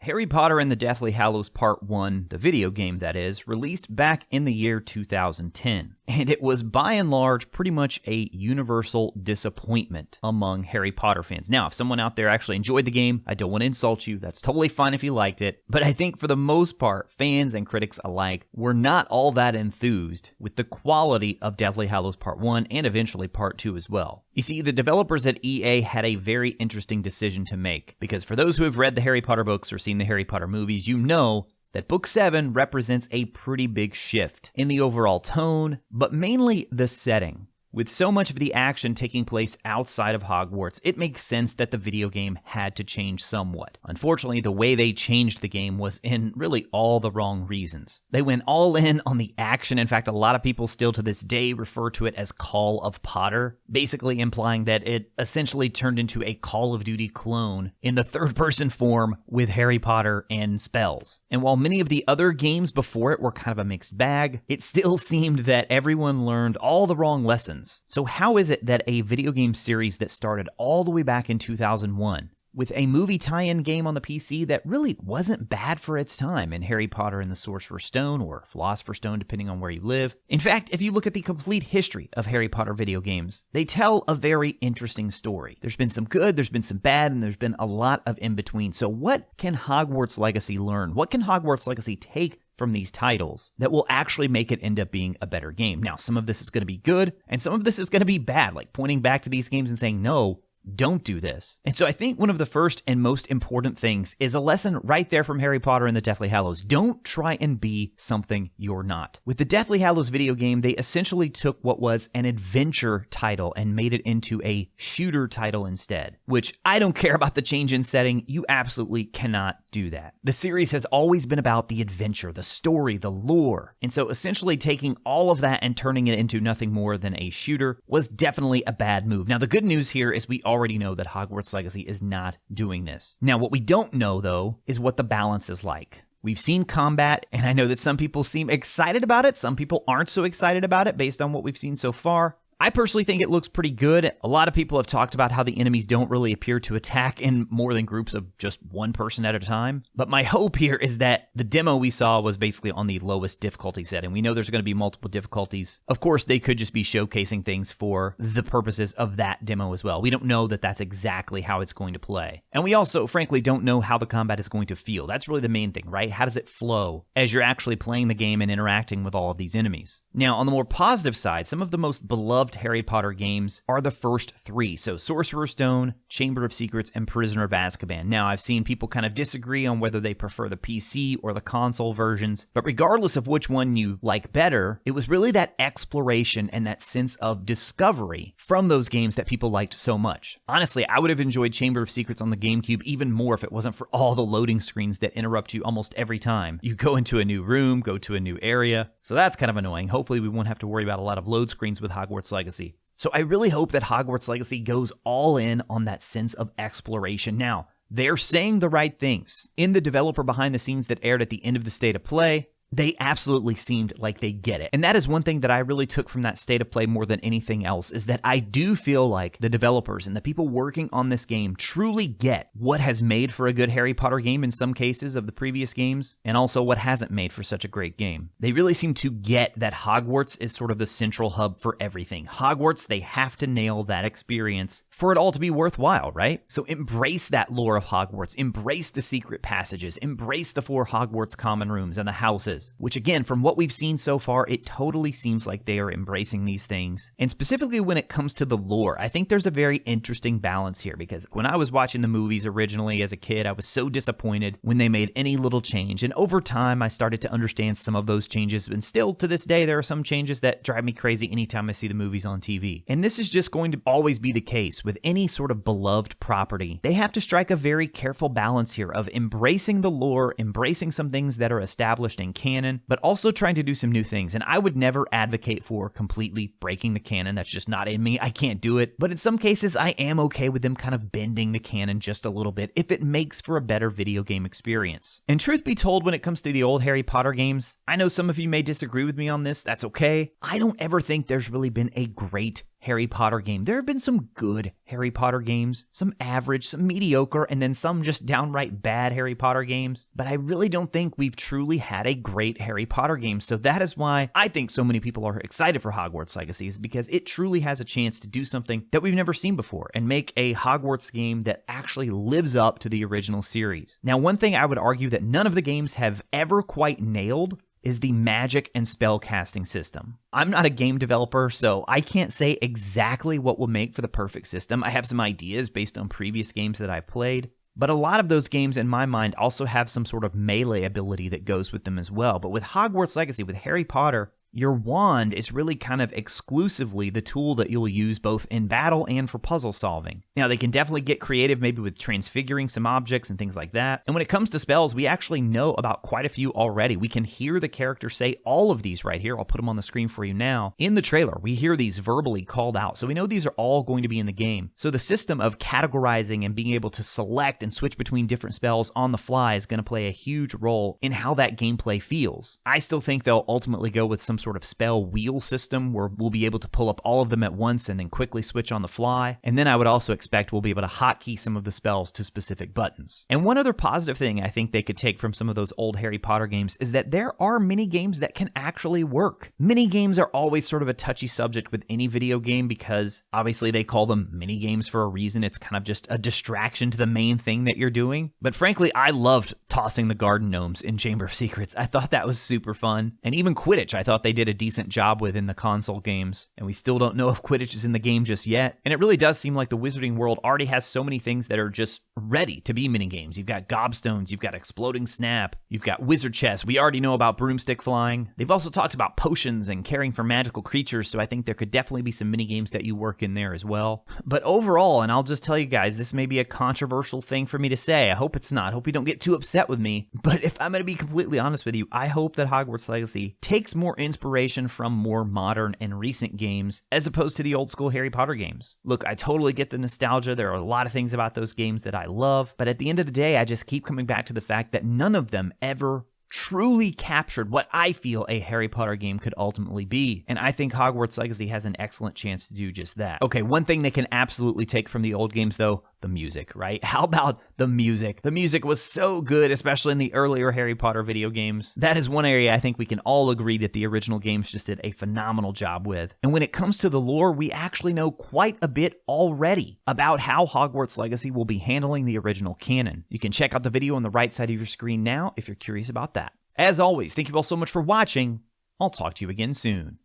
Harry Potter and the Deathly Hallows Part 1, the video game that is, released back in the year 2010. And it was by and large pretty much a universal disappointment among Harry Potter fans. Now, if someone out there actually enjoyed the game, I don't want to insult you. That's totally fine if you liked it. But I think for the most part, fans and critics alike were not all that enthused with the quality of Deathly Hallows Part 1 and eventually Part 2 as well. You see, the developers at EA had a very interesting decision to make, because for those who have read the Harry Potter books or seen the Harry Potter movies, you know that Book 7 represents a pretty big shift in the overall tone, but mainly the setting. With so much of the action taking place outside of Hogwarts, it makes sense that the video game had to change somewhat. Unfortunately, the way they changed the game was in really all the wrong reasons. They went all in on the action. In fact, a lot of people still to this day refer to it as Call of Potter, basically implying that it essentially turned into a Call of Duty clone in the third-person form with Harry Potter and spells. And while many of the other games before it were kind of a mixed bag, it still seemed that everyone learned all the wrong lessons. So how is it that a video game series that started all the way back in 2001, with a movie tie-in game on the PC that really wasn't bad for its time in Harry Potter and the Sorcerer's Stone, or Philosopher's Stone depending on where you live. In fact, if you look at the complete history of Harry Potter video games, they tell a very interesting story. There's been some good, there's been some bad, and there's been a lot of in-between. So what can Hogwarts Legacy learn? What can Hogwarts Legacy take from these titles that will actually make it end up being a better game? Now, some of this is going to be good, and some of this is going to be bad, like pointing back to these games and saying, no, don't do this. And so I think one of the first and most important things is a lesson right there from Harry Potter and the Deathly Hallows. Don't try and be something you're not. With the Deathly Hallows video game, they essentially took what was an adventure title and made it into a shooter title instead, which I don't care about the change in setting. You absolutely cannot do that. The series has always been about the adventure, the story, the lore. And so essentially taking all of that and turning it into nothing more than a shooter was definitely a bad move. Now, the good news here is we already know that Hogwarts Legacy is not doing this. Now, what we don't know, though, is what the balance is like. We've seen combat, and I know that some people seem excited about it. Some people aren't so excited about it based on what we've seen so far. I personally think it looks pretty good. A lot of people have talked about how the enemies don't really appear to attack in more than groups of just one person at a time. But my hope here is that the demo we saw was basically on the lowest difficulty setting. We know there's going to be multiple difficulties. Of course, they could just be showcasing things for the purposes of that demo as well. We don't know that that's exactly how it's going to play. And we also, frankly, don't know how the combat is going to feel. That's really the main thing, right? How does it flow as you're actually playing the game and interacting with all of these enemies? Now, on the more positive side, some of the most beloved Harry Potter games are the first three. So Sorcerer's Stone, Chamber of Secrets, and Prisoner of Azkaban. Now, I've seen people kind of disagree on whether they prefer the PC or the console versions, but regardless of which one you like better, it was really that exploration and that sense of discovery from those games that people liked so much. Honestly, I would have enjoyed Chamber of Secrets on the GameCube even more if it wasn't for all the loading screens that interrupt you almost every time. You go into a new room, go to a new area, so that's kind of annoying. Hopefully we won't have to worry about a lot of load screens with Hogwarts Legacy. So I really hope that Hogwarts Legacy goes all in on that sense of exploration. Now, they're saying the right things. In the developer behind the scenes that aired at the end of the State of Play, they absolutely seemed like they get it. And that is one thing that I really took from that State of Play more than anything else, is that I do feel like the developers and the people working on this game truly get what has made for a good Harry Potter game in some cases of the previous games, and also what hasn't made for such a great game. They really seem to get that Hogwarts is sort of the central hub for everything. Hogwarts, they have to nail that experience for it all to be worthwhile, right? So embrace that lore of Hogwarts, embrace the secret passages, embrace the 4 Hogwarts common rooms and the houses, which again, from what we've seen so far, it totally seems like they are embracing these things. And specifically when it comes to the lore, I think there's a very interesting balance here, because when I was watching the movies originally as a kid, I was so disappointed when they made any little change. And over time, I started to understand some of those changes. And still to this day, there are some changes that drive me crazy anytime I see the movies on TV. And this is just going to always be the case with any sort of beloved property. They have to strike a very careful balance here of embracing the lore, embracing some things that are established in canon, but also trying to do some new things. And I would never advocate for completely breaking the canon. That's just not in me. I can't do it. But in some cases, I am okay with them kind of bending the canon just a little bit if it makes for a better video game experience. And truth be told, when it comes to the old Harry Potter games, I know some of you may disagree with me on this. That's okay. I don't ever think there's really been a great Harry Potter game. There have been some good Harry Potter games, some average, some mediocre, and then some just downright bad Harry Potter games. But I really don't think we've truly had a great Harry Potter game. So that is why I think so many people are excited for Hogwarts Legacy, is because it truly has a chance to do something that we've never seen before and make a Hogwarts game that actually lives up to the original series. Now, one thing I would argue that none of the games have ever quite nailed is the magic and spell casting system. I'm not a game developer, so I can't say exactly what will make for the perfect system. I have some ideas based on previous games that I've played, but a lot of those games in my mind also have some sort of melee ability that goes with them as well. But with Hogwarts Legacy, with Harry Potter, your wand is really kind of exclusively the tool that you'll use both in battle and for puzzle solving. Now, they can definitely get creative maybe with transfiguring some objects and things like that. And when it comes to spells, we actually know about quite a few already. We can hear the character say all of these right here. I'll put them on the screen for you now. In the trailer, we hear these verbally called out. So we know these are all going to be in the game. So the system of categorizing and being able to select and switch between different spells on the fly is going to play a huge role in how that gameplay feels. I still think they'll ultimately go with some sort of spell wheel system where we'll be able to pull up all of them at once and then quickly switch on the fly. And then I would also expect we'll be able to hotkey some of the spells to specific buttons. And one other positive thing I think they could take from some of those old Harry Potter games is that there are mini games that can actually work. Mini games are always sort of a touchy subject with any video game because obviously they call them mini games for a reason. It's kind of just a distraction to the main thing that you're doing. But frankly, I loved tossing the garden gnomes in Chamber of Secrets. I thought that was super fun. And even Quidditch, I thought they did a decent job with in the console games. And we still don't know if Quidditch is in the game just yet. And it really does seem like the Wizarding World already has so many things that are just ready to be mini games. You've got gobstones, you've got exploding snap, you've got wizard chess. We already know about broomstick flying. They've also talked about potions and caring for magical creatures, so I think there could definitely be some mini games that you work in there as well. But overall, and I'll just tell you guys, this may be a controversial thing for me to say. I hope it's not. I hope you don't get too upset with me. But if I'm going to be completely honest with you, I hope that Hogwarts Legacy takes more inspiration from more modern and recent games as opposed to the old school Harry Potter games. Look, I totally get the nostalgia. There are a lot of things about those games that I love, but at the end of the day, I just keep coming back to the fact that none of them ever truly captured what I feel a Harry Potter game could ultimately be. And I think Hogwarts Legacy has an excellent chance to do just that. Okay, one thing they can absolutely take from the old games though, the music, right? How about the music? The music was so good, especially in the earlier Harry Potter video games. That is one area I think we can all agree that the original games just did a phenomenal job with. And when it comes to the lore, we actually know quite a bit already about how Hogwarts Legacy will be handling the original canon. You can check out the video on the right side of your screen now if you're curious about that. As always, thank you all so much for watching. I'll talk to you again soon.